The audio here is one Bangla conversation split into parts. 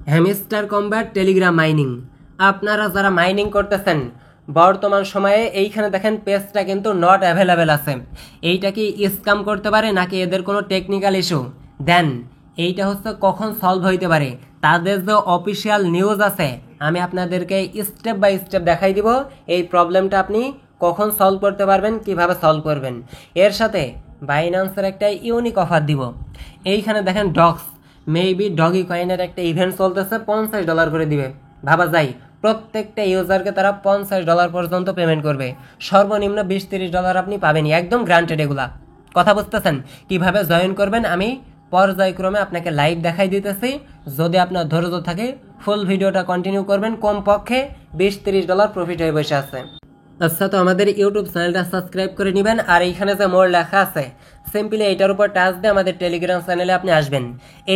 Hamster combat Telegram mining. আপনারা যারা মাইনিং করতেছেন বর্তমান সময়ে এইখানে দেখেন পেজটা কিন্তু নট অ্যাভেলেবেল আছে। এইটা কি স্ক্যাম করতে পারে নাকি এদের কোনো টেকনিক্যাল ইস্যু? দেন এইটা হচ্ছে কখন সলভ হইতে পারে, তাদের যে অফিসিয়াল নিউজ আছে আমি আপনাদেরকে স্টেপ বাই স্টেপ দেখাই দিব এই প্রবলেমটা আপনি কখন সলভ করতে পারবেন, কিভাবে সলভ করবেন। এর সাথে বাইন্যান্সের একটা ইউনিক অফার দিব। এইখানে দেখেন ডগস মেবি ডগি কয়েনের একটা ইভেন্ট চলতেছে, $50 করে দিবে। ভাবা যায় প্রত্যেকটা ইউজারকে তারা $50 পর্যন্ত পেমেন্ট করবে, সর্বনিম্ন $20-30 আপনি পাবেনই, একদম গ্রান্টেড। এগুলা কথা বুঝতেছেন? কিভাবে জয়েন করবেন আমি পর্যায়ক্রমে আপনাকে লাইভ দেখাই দিতেছি। যদি আপনার ধৈর্য থাকে ফুল ভিডিওটা কন্টিনিউ করবেন, কমপক্ষে $20-30 প্রফিট হয়ে বসে আছে। আচ্ছা, তো আমাদের ইউটিউব চ্যানেলটা সাবস্ক্রাইব করে নেবেন। আর এইখানে যে মোর লেখা আছে সিম্পলি এইটার উপর টাচ দিয়ে আমাদের টেলিগ্রাম চ্যানেলে আপনি আসবেন।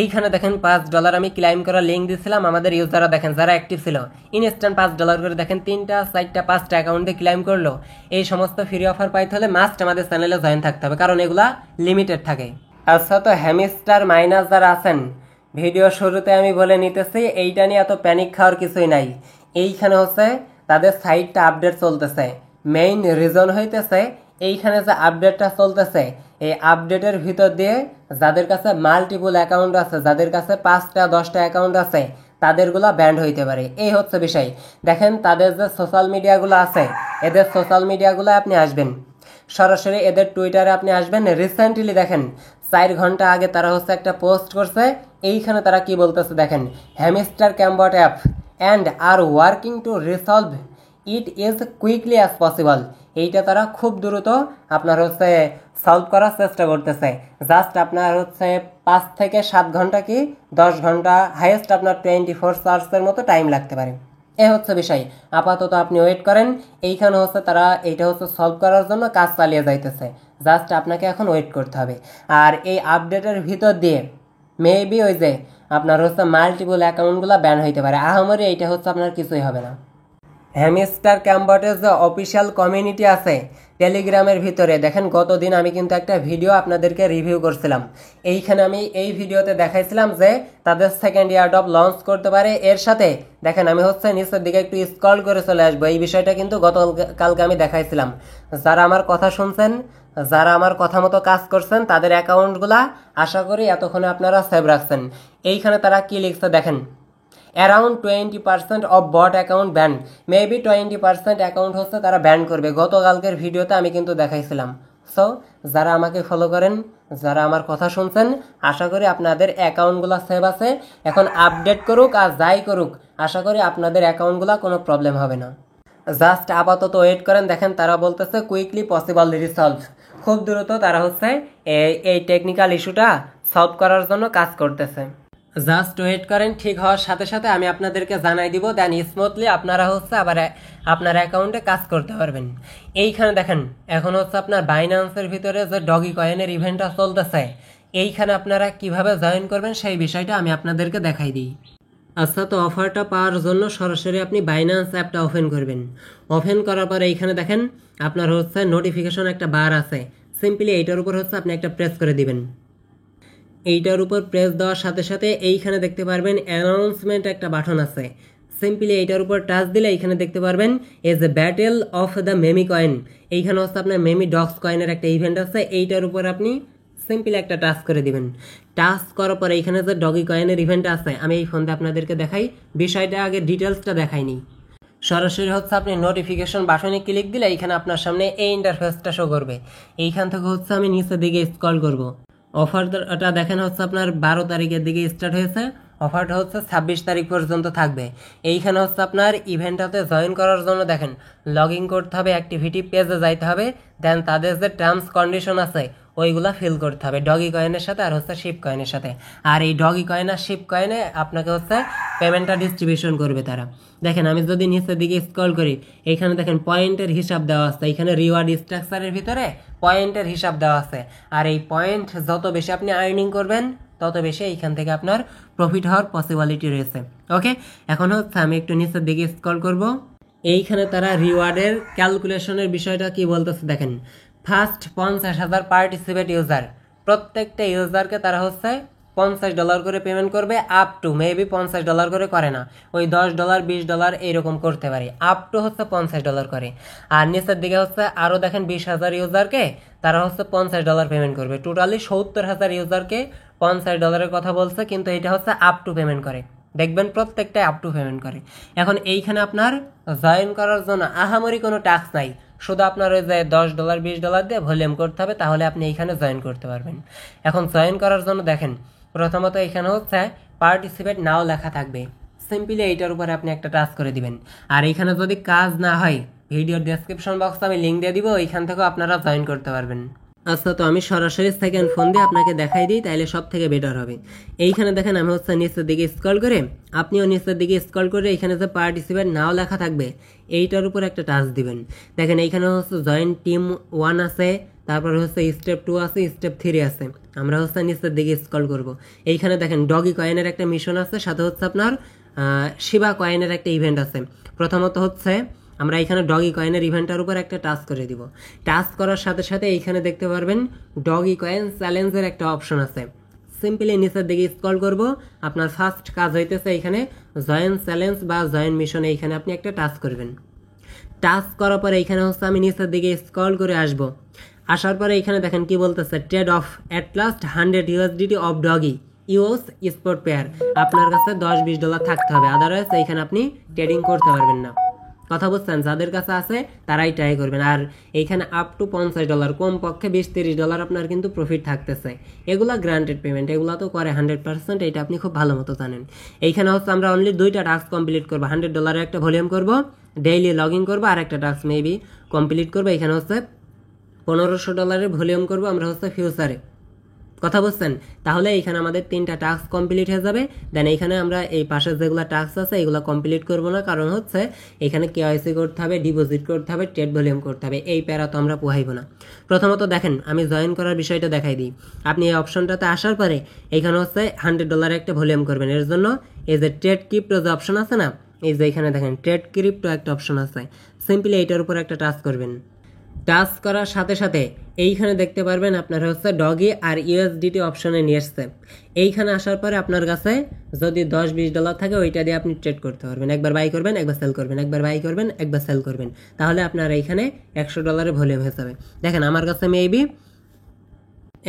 এইখানে দেখেন $5 আমি ক্লাইম করার লিঙ্ক দিয়েছিলাম। আমাদের ইউজাররা দেখেন যারা অ্যাক্টিভ ছিল ইনস্ট্যান্ট $5 করে দেখেন 3টা 4টা 5টা অ্যাকাউন্টে ক্লাইম করলো। এই সমস্ত ফ্রি অফার পাইতে হলে মাস্ট আমাদের চ্যানেলে জয়েন থাকতে হবে, কারণ এগুলা লিমিটেড থাকে। আচ্ছা, তো হ্যামস্টার মাইনাস যারা আছেন ভিডিও শুরুতে আমি বলে নিতেছি, এইটা নিয়ে এত প্যানিক খাওয়ার কিছুই নাই। এইখানে হচ্ছে তাদের সাইটটা আপডেট চলতেছে। মেইন রিজন হইতেছে এইখানে যে আপডেটটা চলতেছে এই আপডেটের ভিতর দিয়ে যাদের কাছে মাল্টিপল অ্যাকাউন্ট আছে, যাদের কাছে 5টা 10টা অ্যাকাউন্ট আছে তাদেরগুলা ব্যান্ড হইতে পারে। এই হচ্ছে বিষয়। দেখেন তাদের যে সোশ্যাল মিডিয়াগুলো আছে এদের সোশ্যাল মিডিয়াগুলো আপনি আসবেন সরাসরি এদের টুইটারে আপনি আসবেন। রিসেন্টলি দেখেন 4 ঘন্টা আগে তারা হচ্ছে একটা পোস্ট করছে। এইখানে তারা কি বলতেছে দেখেন, hamster combat app and are working two resolve it is quickly as possible. এইটা তারা খুব দ্রুত আপনার হচ্ছে সলভ করার চেষ্টা করতেছে। জাস্ট আপনার হচ্ছে 5 থেকে 7 ঘন্টা কি 10 ঘন্টা হাইয়েস্ট আপনার 24 আওয়ার্সের মতো টাইম লাগতে পারে। এ হচ্ছে বিষয়। আপাতত আপনি ওয়েট করেন। এইখানে হচ্ছে তারা এইটা হচ্ছে সলভ করার জন্য কাজ চালিয়ে যাইতেছে, জাস্ট আপনাকে এখন ওয়েট করতে হবে। আর এই আপডেটের ভিতর দিয়ে মেবি ওই যে আপনার হচ্ছে মাল্টিপল অ্যাকাউন্টগুলো ব্যান হইতে পারে। আহামরি এইটা হচ্ছে আপনার কিছুই হবে না। হ্যামস্টার কম্ব্যাটের যে অফিসিয়াল কমিউনিটি আছে টেলিগ্রামের ভিতরে দেখেন, গতদিন আমি কিন্তু একটা ভিডিও আপনাদেরকে রিভিউ করছিলাম। এইখানে আমি এই ভিডিওতে দেখাইছিলাম যে তাদের সেকেন্ড ইয়ারড্রপ লঞ্চ করতে পারে। এর সাথে দেখেন আমি হচ্ছে নিচের দিকে একটু স্ক্রল করে চলে আসবো। এই বিষয়টা কিন্তু গতকালকে আমি দেখাইছিলাম। যারা আমার কথা শুনছেন, যারা আমার কথা মতো কাজ করছেন তাদের অ্যাকাউন্টগুলা আশা করি এতক্ষণে আপনারা সেভ রাখছেন। এইখানে তারা কি লিখছে দেখেন, around 20% of bot account ban. Maybe 20% account হচ্ছে তারা ব্যান করবে। গতকালকের ভিডিওতে আমি কিন্তু দেখাইছিলাম। সো যারা আমাকে ফলো করেন, যারা আমার কথা শুনছেন, আশা করি আপনাদের অ্যাকাউন্টগুলো সেভ আছে। এখন আপডেট করুক আর যাই করুক আশা করি আপনাদের অ্যাকাউন্টগুলো কোনো প্রবলেম হবে না। জাস্ট আপাতত ওয়েট করেন। দেখেন তারা বলতেছে কুইকলি পসিবল রিসলভ, খুব দ্রুত তারা হচ্ছে এই টেকনিক্যাল ইস্যুটা সলভ করার জন্য কাজ করতেছে। জাস্ট ওয়েট করেন। ঠিক হওয়ার সাথে সাথে আমি আপনাদেরকে জানাই দিব, দেন স্মুথলি আপনারা হচ্ছে আবার আপনার অ্যাকাউন্টে কাজ করতে পারবেন। এইখানে দেখেন এখন হচ্ছে আপনার বাইন্যান্সের ভিতরে যে ডগি কয়েনের ইভেন্টটা চলতেছে, এইখানে আপনারা কিভাবে জয়েন করবেন সেই বিষয়টা আমি আপনাদেরকে দেখাই দিই। আচ্ছা, তো অফারটা পাওয়ার জন্য সরাসরি আপনি বাইন্যান্স অ্যাপটা ওপেন করবেন। ওপেন করার পরে এইখানে দেখেন আপনার হচ্ছে নোটিফিকেশন একটা বার আছে। সিম্পলি এইটার উপর হচ্ছে আপনি একটা প্রেস করে দিবেন। এইটার উপর প্রেস দেওয়ার সাথে সাথে এইখানে দেখতে পারবেন অ্যানাউন্সমেন্ট একটা বাটন আছে। সিম্পলি এইটার উপর টাচ দিলে এইখানে দেখতে পারবেন as a battle of the Mamy coin. এইখানে হচ্ছে আপনার মেমি ডগস কয়েনের একটা ইভেন্ট আছে। এইটার উপর আপনি সিম্পলি একটা টাচ করে দিবেন। টাচ করার পর এইখানে যে ডগি কয়েনের ইভেন্ট আছে আমি এই ফোনতে আপনাদেরকে দেখাই, বিষয়টা আগে ডিটেলসটা দেখাইনি। সরাসরি হচ্ছে আপনি নোটিফিকেশন বাটনে ক্লিক দিলে এইখানে আপনার সামনে এই ইন্টারফেসটা শো করবে। এইখান থেকে হচ্ছে আমি নিচের দিকে স্ক্রল করব। অফারটা দেখেন হচ্ছে আপনার 12 তারিখের দিকে স্টার্ট হয়েছে। অফারটা হচ্ছে 26 তারিখ পর্যন্ত থাকবে। এইখানে হচ্ছে আপনার ইভেন্টটাতে জয়েন করার জন্য দেখেন লগ ইন করতে হবে, অ্যাক্টিভিটি পেজে যাইতে হবে, দেন তাদের যে টার্মস কন্ডিশন আছে ওইগুলা ফিল করতে হবে ডগি কয়েনের সাথে আর হচ্ছে শিপ কয়েনের সাথে। আর এই ডগি কয়েন আর শিপ কয়েনে আপনাকে হচ্ছে পেমেন্টটা ডিস্ট্রিবিউশন করবে তারা। দেখেন আমি যদি নিচের দিকে স্ক্রল করি এইখানে দেখেন পয়েন্টের হিসাব দেওয়া আছে। এইখানে রিওয়ার্ড স্ট্রাকচারের ভিতরে পয়েন্টের হিসাব দেওয়া আছে। আর এই পয়েন্ট যত বেশি আপনি আর্নিং করবেন তত বেশি এইখান থেকে আপনার প্রফিট হওয়ার পসিবিলিটি রয়েছে। ওকে, এখন হচ্ছে আমি একটু নিচের দিকে স্ক্রল করব। এইখানে তারা রিওয়ার্ডের ক্যালকুলেশনের বিষয়টা কি বলতেছে দেখেন, ফার্স্ট 50,000 পার্টিসিপেট ইউজার, প্রত্যেকটা ইউজারকে তারা হচ্ছে $50 করে পেমেন্ট করবে, আপ টু মেবি $50 করে করে না, ওই $10 $20 এইরকম করতে পারি, আপ টু হচ্ছে $50 করে। আর নিচের দিকে হচ্ছে আরও দেখেন 20,000 ইউজারকে তারা হচ্ছে $50 পেমেন্ট করবে, টোটালি 70,000 ইউজারকে $50 কথা বলছে, কিন্তু এটা হচ্ছে আপ টু পেমেন্ট করে, দেখবেন প্রত্যেকটাই আপ টু পেমেন্ট করে। এখন এইখানে আপনার জয়েন করার জন্য আহামরি কোনো টাস্ক নাই, শুধু আপনার ওই যে $10 $20 দিয়ে ভলিউম করতে হবে, তাহলে আপনি এইখানে জয়েন করতে পারবেন। এখন জয়েন করার জন্য দেখেন প্রথমত এখানে হচ্ছে পার্টিসিপেট নাও লেখা থাকবে, সিম্পলি এইটার উপরে আপনি একটা টাচ করে দিবেন। আর এইখানে যদি কাজ না হয় ভিডিওর ডেসক্রিপশন বক্সে আমি লিঙ্ক দিয়ে দিব, ওইখান থেকেও আপনারা জয়েন করতে পারবেন। আচ্ছা, তো আমি সরাসরি সেকেন্ড ফোন দিয়ে আপনাকে দেখাই দিই, তাইলে সব থেকে বেটার হবে। এইখানে দেখেন আমি হচ্ছে নিচের দিকে স্ক্রল করে, আপনিও নিচের দিকে স্ক্রল করে এখানে যে পার্টিসিপেট নাও লেখা থাকবে এইটার উপর একটা টাচ দিবেন। দেখেন এইখানে হচ্ছে জয়েন টিম 1 আছে, তারপর হচ্ছে স্টেপ 2 আছে, স্টেপ 3 আছে। আমরা হচ্ছে নিচের দিকে স্ক্রল করব, এইখানে দেখেন ডগি কয়েনের একটা মিশন আছে, সাথে হচ্ছে আপনার শিবা কয়েনের একটা ইভেন্ট আছে। প্রথমত হচ্ছে আমরা এখানে ডগি কয়েনের ইভেন্টের উপর একটা টাচ করে দিব, টাচ করার সাথে সাথে এইখানে দেখতে পারবেন ডগি কয়েন চ্যালেঞ্জের একটা অপশন আছে। সিম্পলি নিচের দিকে স্ক্রল করব, আপনার ফার্স্ট কাজ হইতেছে এইখানে জয়েন চ্যালেঞ্জ বা জয়েন মিশন, এইখানে আপনি একটা টাচ করবেন। টাচ করার পরে এইখানে হচ্ছে আমি নিচের দিকে স্ক্রল করে আসব, আসার পরে এইখানে দেখেন কি বলতেছে, trade of at last $100 of doggy US sport pair. আপনার কাছে $10-20 থাকতে হবে, আদারওয়াইজ এইখানে আপনি ট্রেডিং করতে পারবেন না। কথা বুঝছেন? যাদের কাছে আছে তারাই ট্রাই করবেন। আর এইখানে আপ টু $50, কম পক্ষে $20-30 আপনার কিন্তু প্রফিট থাকতেছে। এগুলা গ্রান্টেড পেমেন্ট, এগুলা তো করে 100%, এটা আপনি খুব ভালো মতো জানেন। এইখানে হচ্ছে আমরা অনলি 2টা টাস্ক কমপ্লিট করবো, $100 একটা ভলিউম করবো, ডেইলি লগ ইন করবো, আর একটা টাস্ক মেবি কমপ্লিট করবো। এখানে হচ্ছে $1500 ভলিউম করবো আমরা হচ্ছে ফিউচারে। কথা বুঝছেন? তাহলে এইখানে আমাদের 3টা টাস্ক কমপ্লিট হয়ে যাবে। দেন এইখানে আমরা এই পাশে যেগুলো টাস্ক আছে এগুলো কমপ্লিট করব না, কারণ হচ্ছে এখানে কেওয়াইসি করতে হবে, ডিপোজিট করতে হবে, ট্রেড ভলিউম করতে হবে, এই প্যারা তো আমরা পোহাইব না। প্রথমত দেখেন আমি জয়েন করার বিষয়টা দেখাই দিই। আপনি এই অপশনটাতে আসার পরে এইখানে হচ্ছে $100 একটা ভলিউম করবেন। এর জন্য এই যে ট্রেড ক্রিপ্টো যে অপশন আছে না, এই যে এখানে দেখেন ট্রেড ক্রিপ্টো একটা অপশন আছে, সিম্পলি এইটার উপর একটা টাচ করবেন। টাচ করার সাথে সাথে এইখানে দেখতে পারবেন আপনার হচ্ছে ডগি আর ইউএসডিটি অপশনে নিয়ে আসছে। এইখানে আসার পরে আপনার কাছে যদি $10-20 থাকে ওইটা দিয়ে আপনি ট্রেড করতে পারবেন, একবার বাই করবেন একবার সেল করবেন, একবার বাই করবেন একবার সেল করবেন, তাহলে আপনার এইখানে $100 ভলিউম হয়ে যাবে। দেখেন আমার কাছে মেবি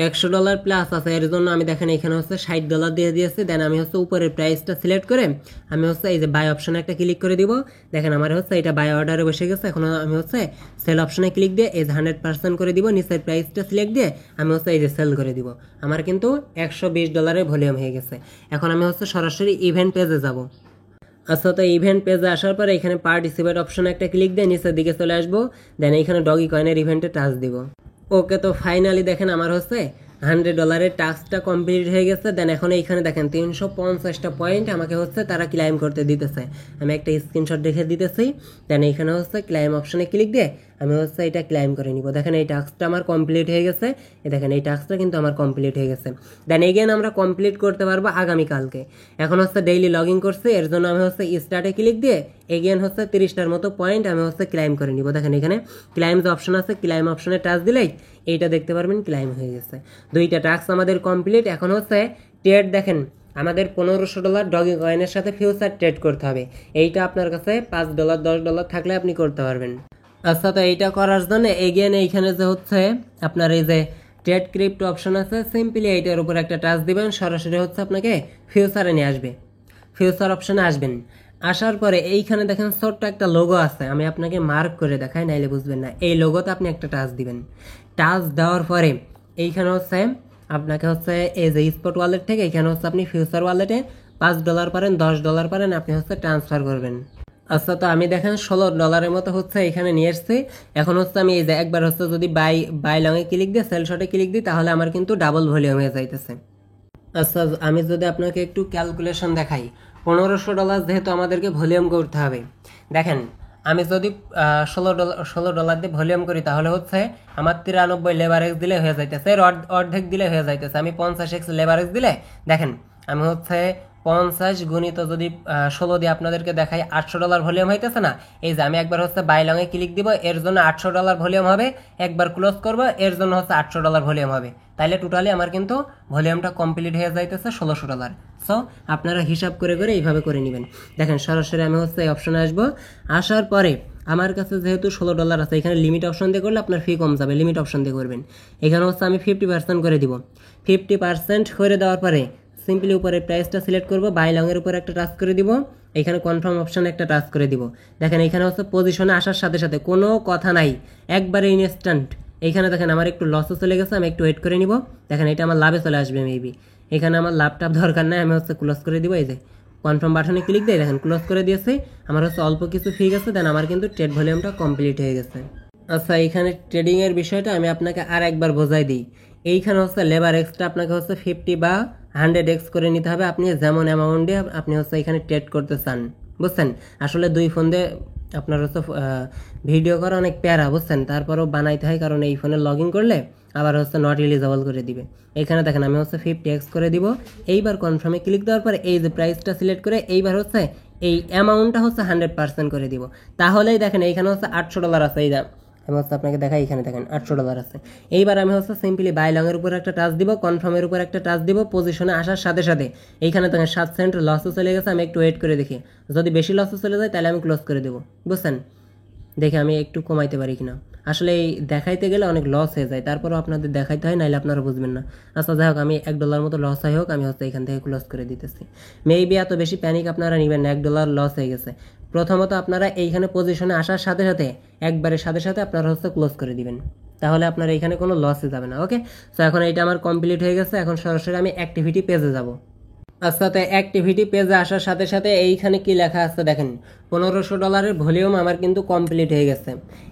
$100 প্লাস আছে, এর জন্য আমি দেখেন এখানে হচ্ছে $60 দিয়ে দিয়েছি। দেন আমি হচ্ছে উপরের প্রাইসটা সিলেক্ট করে আমি হচ্ছে এই যে বাই অপশনে একটা ক্লিক করে দিব। দেখেন আমার হচ্ছে এটা বাই অর্ডারে বসে গেছে। এখন আমি হচ্ছে সেল অপশনে ক্লিক দিয়ে এই যে 100% করে দিব, নিচের প্রাইসটা সিলেক্ট দিয়ে আমি হচ্ছে এই যে সেল করে দিব। আমার কিন্তু $120 ভলিউম হয়ে গেছে। এখন আমি হচ্ছে সরাসরি ইভেন্ট পেজে যাব। আচ্ছা, তো ইভেন্ট পেজে আসার পরে এখানে পার্টিসিপেট অপশনে একটা ক্লিক দিয়ে নিচের দিকে চলে আসবো। দেন এইখানে ডগি কয়েনের ইভেন্টে টাচ দিব। ওকে, তো ফাইনালি দেখেন আমার হচ্ছে $100 টাস্কটা কমপ্লিট হয়ে গেছে। দেন এখন এইখানে দেখেন 350টা পয়েন্ট আমাকে হচ্ছে তারা ক্লাইম করতে দিতেছে। আমি একটা স্ক্রিনশট দেখে দিতেছি। দেন এইখানে হচ্ছে ক্লাইম অপশনে ক্লিক দিয়ে আমি হচ্ছে এটা ক্লাইম করে নিব। দেখেন এই টাস্কটা আমার কমপ্লিট হয়ে গেছে। দেখেন এই টাস্কটা কিন্তু আমার কমপ্লিট হয়ে গেছে। দেন এগেন আমরা কমপ্লিট করতে পারবো আগামীকালকে। এখন হচ্ছে ডেইলি লগ ইন করছে, এর জন্য আমি হচ্ছে স্টার্টে ক্লিক দিয়ে এগেন হচ্ছে 30টার মতো পয়েন্ট আমি হচ্ছে ক্লাইম করে নিব। দেখেন এখানে ক্লাইম যে অপশন আছে, ক্লাইম অপশনে টাচ দিলেই এইটা দেখতে পারবেন ক্লাইম হয়ে গেছে। 2টা টাস্ক আমাদের কমপ্লিট। এখন হচ্ছে ট্রেড দেখেন আমাদের $1500 ডগি কয়েনের সাথে ফিউচার ট্রেড করতে হবে। এইটা আপনার কাছে $5 $10 থাকলে আপনি করতে পারবেন। আচ্ছা, তো এইটা করার জন্য এগেন এইখানে যে হচ্ছে আপনার এই যে ট্রেড ক্রিপ্টো অপশন আছে, সিম্পলি এইটার উপর একটা টাচ দিবেন, সরাসরি হচ্ছে আপনাকে ফিউচারে নিয়ে আসবে। ফিউচার অপশনে আসবেন, আসার পরে এইখানে দেখেন ছোট্ট একটা লোগো আছে, আমি আপনাকে মার্ক করে দেখাই নাইলে বুঝবেন না। এই লোগোতে আপনি একটা টাচ দিবেন। টাচ দেওয়ার পরে এইখানে হচ্ছে আপনাকে হচ্ছে এই যে স্পট ওয়ালেট থেকে এইখানে হচ্ছে আপনি ফিউচার ওয়ালেটে $5 পারেন, $10 পারেন, আপনি হচ্ছে ট্রান্সফার করবেন। আচ্ছা, তো আমি দেখেন $16 মতো হচ্ছে এখানে নিয়ে এসছি। এখন হচ্ছে আমি এই যে একবার হচ্ছে যদি বাই লংয়ে ক্লিক দিয়ে সেল শটে ক্লিক দিই তাহলে আমার কিন্তু ডাবল ভলিউম হয়ে যাইতেছে। আচ্ছা, আমি যদি আপনাকে একটু ক্যালকুলেশন দেখাই, $1500 যেহেতু আমাদেরকে ভলিউম করতে হবে। দেখেন আমি যদি $16 দিয়ে ভলিউম করি তাহলে হচ্ছে আমার 93 লেভারেজ দিলে হয়ে যাইতেছে, অর্ধেক দিলে হয়ে যাইতেছে। আমি 50x লেভারেজ দিলে দেখেন আমি হচ্ছে 50 গুণিত যদি 16 দিয়ে আপনাদেরকে দেখাই $800 ভলিউম হইতেছে না। এই যে আমি একবার হচ্ছে বাই লংয়ে ক্লিক দিব, এর জন্য $800 ভলিউম হবে, একবার ক্লোজ করব, এর জন্য হচ্ছে $800 ভলিউম হবে। তাইলে টোটালি আমার কিন্তু ভলিউমটা কমপ্লিট হয়ে যাইতেছে $1600। সো আপনারা হিসাব করে করে এইভাবে করে নেবেন। দেখেন সরাসরি আমি হচ্ছে এই অপশনে আসবো, আসার পরে আমার কাছে যেহেতু $16 আছে, এখানে লিমিট অপশন দিয়ে করলে আপনার ফি কম যাবে, লিমিট অপশন দিয়ে করবেন। এখানে হচ্ছে আমি 50% করে দিব। 50% করে দেওয়ার পরে সিম্পলি উপরে প্রাইসটা সিলেক্ট করব, বাই লংয়ের উপরে একটা টাচ করে দিব, এখানে কনফার্ম অপশানে একটা টাচ করে দিব। দেখেন এখানে হচ্ছে পজিশনে আসার সাথে সাথে কোনো কথা নাই, একবারে ইনস্ট্যান্ট। এইখানে দেখেন আমার একটু লসও চলে গেছে, আমি একটু ওয়েট করে নিব। দেখেন এটা আমার লাভে চলে আসবে মেবি। এখানে আমার লাভটা দরকার নাই, আমি হচ্ছে ক্লোজ করে দিব। এই যে কনফার্ম বাটনে ক্লিক দিয়ে দেখেন ক্লোজ করে দিয়েছি। আমার হচ্ছে অল্প কিছু ফি গেছে, দেন আমার কিন্তু ট্রেড ভলিউমটা কমপ্লিট হয়ে গেছে। আচ্ছা, এইখানে ট্রেডিংয়ের বিষয়টা আমি আপনাকে আর একবার বোঝাই দিই। এইখানে হচ্ছে লেবার এক্সট্রা আপনাকে হচ্ছে 50 বা 100x করে নিতে হবে, আপনি যেমন অ্যামাউন্ট দিয়ে আপনি হচ্ছে এখানে ট্রেড করতে চান, বুঝছেন। আসলে 2 ফোন দিয়ে আপনার হচ্ছে ভিডিও করা অনেক প্যারা, বুঝছেন। তারপরেও বানাইতে হয়, কারণ এই ফোনে লগ ইন করলে আবার হচ্ছে নট এলিজেবল করে দিবে। এখানে দেখেন আমি হচ্ছে 50x করে দিব। এইবার কনফার্মে ক্লিক দেওয়ার পরে এই যে প্রাইসটা সিলেক্ট করে এইবার হচ্ছে এই অ্যামাউন্টটা হচ্ছে 100% করে দিব। তাহলেই দেখেন এইখানে হচ্ছে $800 আছে। এই আমি হচ্ছে আপনাকে দেখাই, এখানে দেখেন $800 আছে। এইবার আমি হচ্ছে সিম্পলি বাই লংয়ের উপর একটা টাচ দিব, কনফার্মের উপর একটা টাচ দিব, পজিশনে আসার সাথে সাথে এইখানে দেখেন 7 সেন্ট লসও চলে গেছে। আমি একটু ওয়েট করে দেখি, যদি বেশি লসও চলে যায় তাহলে আমি ক্লোজ করে দেবো, বুঝছেন। দেখে আমি একটু কমাইতে পারি কিনা। আসলে এই দেখাইতে গেলে অনেক লস হয়ে যায়, তারপরও আপনাদের দেখাইতে হয়, নাইলে আপনারা বুঝবেন না। আচ্ছা যাই হোক, আমি $1 মতো লস হয় হোক, আমি হচ্ছে এখান থেকে ক্লোজ করে দিতেছি। মেবি এত বেশি প্যানিক আপনারা নেবেন না, $1 লস হয়ে গেছে। প্রথমত আপনারা এইখানে পজিশনে আসার সাথে সাথে একবারের সাথে সাথে আপনারা হচ্ছে ক্লোজ করে দিবেন, তাহলে আপনার এইখানে কোনো লসে যাবে না। ওকে, সো এখন এইটা আমার কমপ্লিট হয়ে গেছে। এখন সরাসরি আমি অ্যাক্টিভিটি পেজে যাব। আচ্ছা, তো অ্যাক্টিভিটি পেজে আসার সাথে সাথে এইখানে কি লেখা আছে দেখেন, $1500 ভলিউম আমার কিন্তু কমপ্লিট হয়ে গেছে।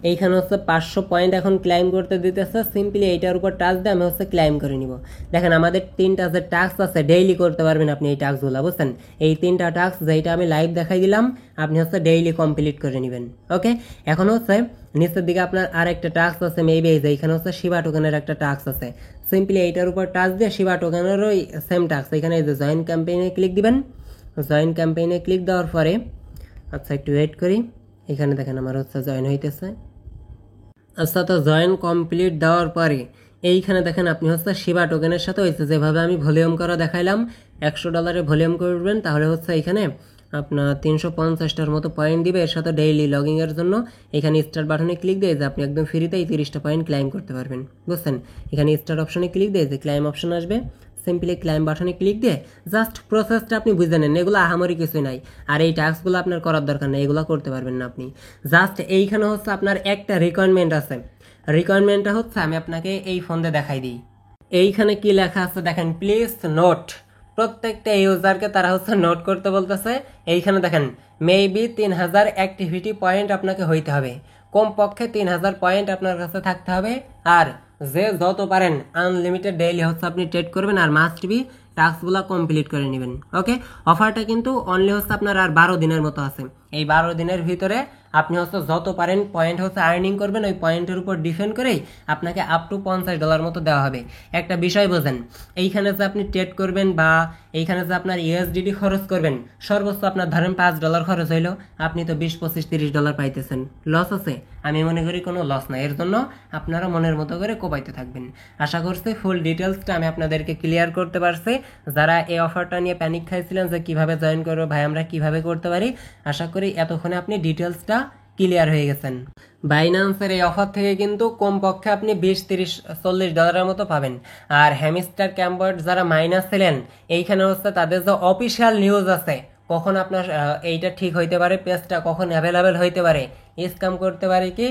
এইখানে হচ্ছে 500 পয়েন্ট এখন ক্লাইম করতে দিতেছে। সিম্পলি এইটার উপর টাচ দিয়ে আমি হচ্ছে ক্লাইম করে নিব। দেখেন আমাদের 3টা যে টাস্ক আছে ডেইলি করতে পারবেন আপনি এই টাস্কগুলো, বুঝছেন। এই 3টা টাস্ক যেটা আমি লাইভ দেখাই দিলাম, আপনি হচ্ছে ডেইলি কমপ্লিট করে নেবেন। ওকে, এখন হচ্ছে নিচের দিকে আপনার আরেকটা টাস্ক আছে মেবি, এই যে এখানে হচ্ছে শিবা টোকেনের একটা টাস্ক আছে। সিম্পলি এইটার উপর টাচ দিয়ে শিবা টোকেনেরও সেম টাস্ক, এখানে এই যে জয়েন ক্যাম্পেইনে ক্লিক দিবেন। জয়েন ক্যাম্পেইনে ক্লিক দেওয়ার পরে আচ্ছা একটু ওয়েট করি, এখানে দেখেন আমার হচ্ছে জয়েন হইতেছে। আচ্ছা, তো জয়েন কমপ্লিট দেওয়ার পরে এইখানে দেখেন আপনি হচ্ছে শিবা টোকেনের সাথে হয়েছে যেভাবে আমি ভলিউম করা দেখাইলাম, $100 ভলিউম করবেন, তাহলে হচ্ছে এখানে আপনার 350টার মতো পয়েন্ট দিবে। এর সাথে ডেইলি লগিংয়ের জন্য এখানে স্টার্ট বাটনে ক্লিক দিয়ে যে আপনি একদম ফ্রিতে এই 30টা পয়েন্ট ক্লাইম করতে পারবেন, বুঝছেন। এখানে স্টার্ট অপশনে ক্লিক দিয়ে যে ক্লাইম অপশন আসবে, সিম্পলি ক্লাইম বাটনে ক্লিক দিয়ে জাস্ট প্রসেসটা আপনি বুঝে নেন, এগুলো আহামরি কিছুই নাই। আর এই টাস্কগুলো আপনার করার দরকার নেই, এগুলো করতে পারবেন না আপনি। জাস্ট এইখানে হচ্ছে আপনার একটা রিকোয়ারমেন্ট আছে। রিকোয়ারমেন্টটা হচ্ছে আমি আপনাকে এই ফোন দিয়ে দেখাই দিই। এইখানে কি লেখা আছে দেখেন, প্লিজ নোট। প্রত্যেকটা ইউজারকে তারা হচ্ছে নোট করতে বলতেছে। এইখানে দেখেন মেবি 3000 অ্যাক্টিভিটি পয়েন্ট আপনাকে হইতে হবে, কমপক্ষে 3000 পয়েন্ট আপনার কাছে থাকতে হবে। আর যে যত পারেন আনলিমিটেড ডেইলি হচ্ছে আপনি ট্রেড করবেন, আর মাস্ট বি টাস্কগুলো কমপ্লিট করে নেবেন। ওকে, অফারটা কিন্তু অনলি হচ্ছে আপনার আর 12 দিনের মতো আছে। এই 12 দিনের ভিতরে আপনি হচ্ছে যত পারেন পয়েন্ট হচ্ছে আর্নিং করবেন, ওই পয়েন্টের উপর ডিপেন্ড করেই আপনাকে আপ টু $50 মতো দেওয়া হবে। একটা বিষয় বোঝেন, এইখানে যে আপনি ট্রেড করবেন বা এইখানে যে আপনার ইউএসডিটি খরচ করবেন, সর্বোচ্চ আপনার ধরেন $5 খরচ হইলো, আপনি তো 20, 25, $30 পাইতেছেন। লস আছে? আমি মনে করি কোনো লস নাই। এর জন্য আপনারা মনের মতো করে কোপাইতে থাকবেন। আশা করছি ফুল ডিটেলসটা আমি আপনাদেরকে ক্লিয়ার করতে পারছি। যারা এই অফারটা নিয়ে প্যানিক খাইছিলেন যে কিভাবে জয়েন করবো ভাই, আমরা কিভাবে করতে পারি, আশা করি এতক্ষণে আপনি ডিটেলসটা ক্লিয়ার হয়ে গেছেন। বাইন্যান্সের এই অফার থেকে কিন্তু কমপক্ষে আপনি 20, 30, $40 মতো পাবেন। আর হ্যামস্টার ক্যাম্পার্ড যারা মাইনাস ছিলেন, এইখানে হচ্ছে তাদের যে অফিসিয়াল নিউজ আছে, কখন আপনার এইটা ঠিক হইতে পারে, পেজটা কখন অ্যাভেলেবেল হইতে পারে, স্ক্যাম করতে পারে কি,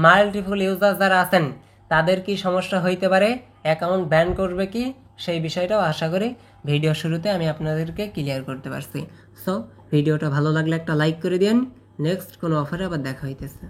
মাল্টিপল ইউজার যারা আছেন তাদের কি সমস্যা হইতে পারে, অ্যাকাউন্ট ব্যান করবে কি, সেই বিষয়টাও আশা করি ভিডিও শুরুতে আমি আপনাদেরকে ক্লিয়ার করতে পারছি। সো ভিডিওটা ভালো লাগলে একটা লাইক করে দিন। নেক্সট কোনো অফারে আবার দেখা হইতেছে।